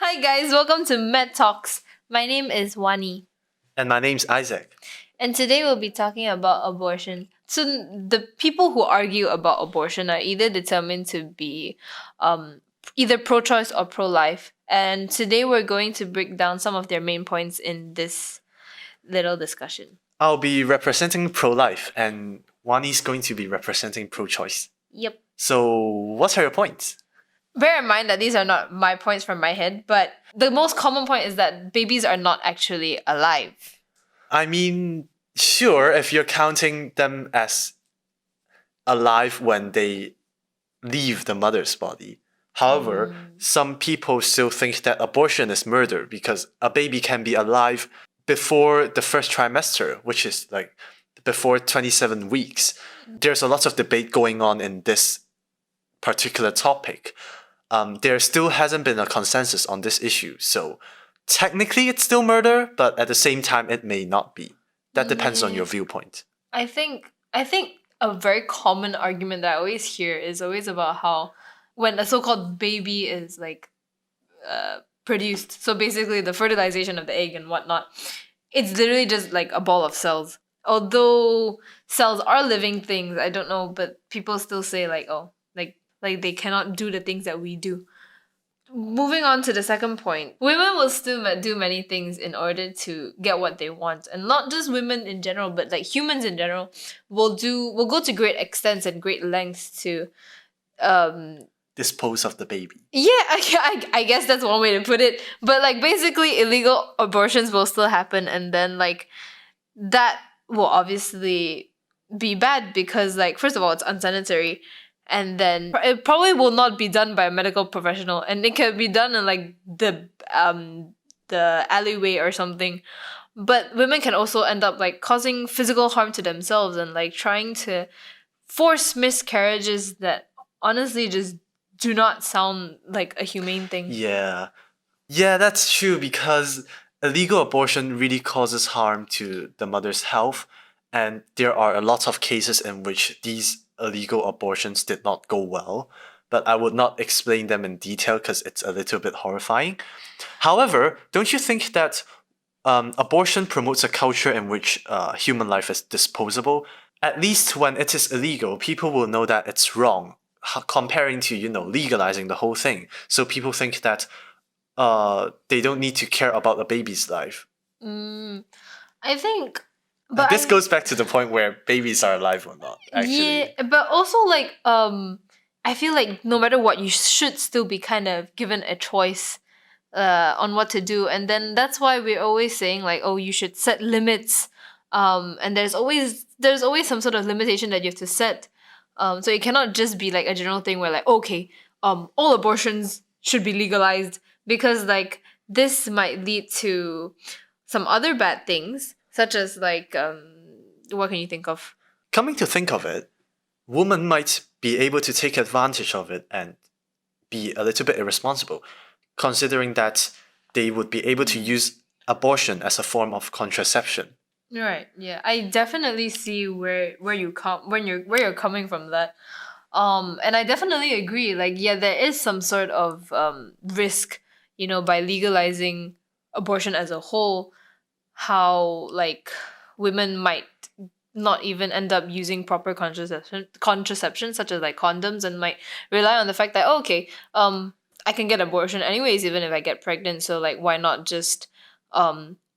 Hi guys, welcome to Med Talks. My name is Wan Nee, And my name's Isaac. and today we'll be talking about abortion. So the people who argue about abortion are either determined to be um, either pro-choice or pro-life. And today we're going to break down some of their main points in this little discussion. I'll be representing pro-life, and Wani's going to be representing pro-choice. Yep. So, what are your points? Bear in mind that these are not my points from my head, but the most common point is that babies are not actually alive. I mean, sure, if you're counting them as alive when they leave the mother's body. However, some people still think that abortion is murder because a baby can be alive before the first trimester, which is like before 27 weeks. There's a lot of debate going on in this particular topic. There still hasn't been a consensus on this issue. So technically it's still murder, but at the same time it may not be. That depends on your viewpoint. I think a very common argument that I always hear is always about how when a so-called baby is produced, so basically the fertilization of the egg and whatnot, it's literally just like a ball of cells. Although cells are living things, I don't know, but people still say like they cannot do the things that we do. Moving on to the second point, women will still do many things in order to get what they want, and not just women in general, but like humans in general will go to great extents and great lengths to Dispose of the baby. yeah, I guess that's one way to put it. But like basically illegal abortions will still happen, and then like that will obviously be bad because like first of all it's unsanitary, and then it probably will not be done by a medical professional, and it can be done in like the alleyway or something. But women can also end up like causing physical harm to themselves and like trying to force miscarriages that honestly just do not sound like a humane thing. Yeah. Yeah, that's true because illegal abortion really causes harm to the mother's health, and there are a lot of cases in which these illegal abortions did not go well, but I would not explain them in detail because it's a little bit horrifying. However, don't you think that abortion promotes a culture in which human life is disposable? At least when it is illegal, people will know that it's wrong, comparing to, legalizing the whole thing. So people think that they don't need to care about a baby's life. I think, but this goes back to the point where babies are alive or not, actually. Yeah, but also like I feel like no matter what, you should still be kind of given a choice on what to do, and then that's why we're always saying like, oh, you should set limits, and there's always some sort of limitation that you have to set, so it cannot just be like a general thing where like okay, all abortions should be legalized because like this might lead to some other bad things such as like what can you think of? Coming to think of it, women might be able to take advantage of it and be a little bit irresponsible, considering that they would be able to use abortion as a form of contraception. Right. Yeah, I definitely see where you come where you're coming from that. And I definitely agree. Like, yeah, there is some sort of risk, by legalizing abortion as a whole, how like women might not even end up using proper contraception such as like condoms, and might rely on the fact that okay, I can get abortion anyways even if I get pregnant, so like why not just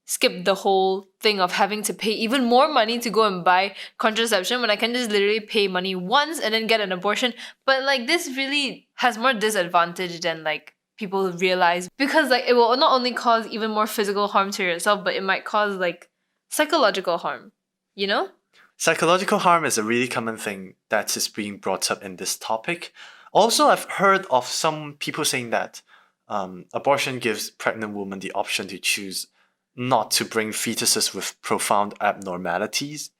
skip the whole thing of having to pay even more money to go and buy contraception when I can just literally pay money once and then get an abortion. But like this really has more disadvantage than like people realize, because like it will not only cause even more physical harm to yourself, but it might cause like psychological harm, Psychological harm is a really common thing that is being brought up in this topic. Also, I've heard of some people saying that abortion gives pregnant women the option to choose not to bring fetuses with profound abnormalities,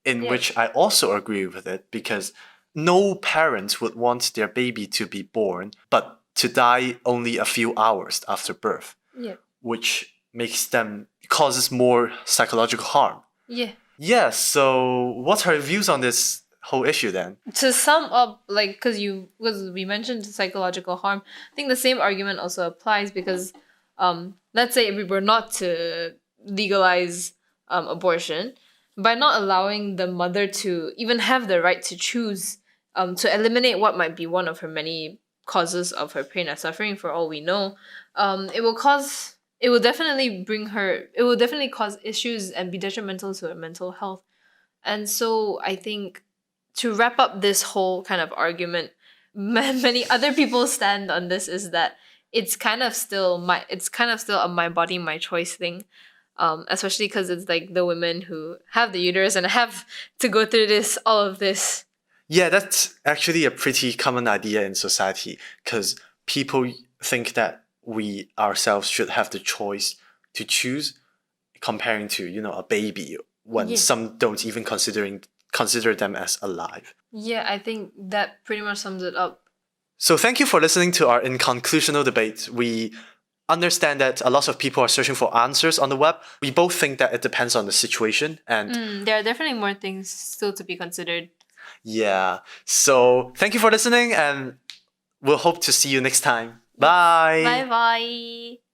in which I also agree with it, because no parent would want their baby to be born but to die only a few hours after birth, which causes more psychological harm. Yeah, so what are your views on this whole issue then? To sum up, like, because we mentioned psychological harm, I think the same argument also applies because let's say if we were not to legalize abortion, by not allowing the mother to even have the right to choose, to eliminate what might be one of her many causes of her pain and suffering, for all we know, it will definitely cause issues and be detrimental to her mental health. And so I think, to wrap up this whole kind of argument, many other people's stand on this is that it's kind of still a my body my choice thing, especially because it's like the women who have the uterus and have to go through all of this. Yeah, that's actually a pretty common idea in society because people think that we ourselves should have the choice to choose, comparing to, a baby, when Yeah. some don't even consider them as alive. Yeah, I think that pretty much sums it up. So thank you for listening to our inconclusional debate. We understand that a lot of people are searching for answers on the web. We both think that it depends on the situation, and There are definitely more things still to be considered. yeah. So thank you for listening, and we'll hope to see you next time. Bye. Bye bye.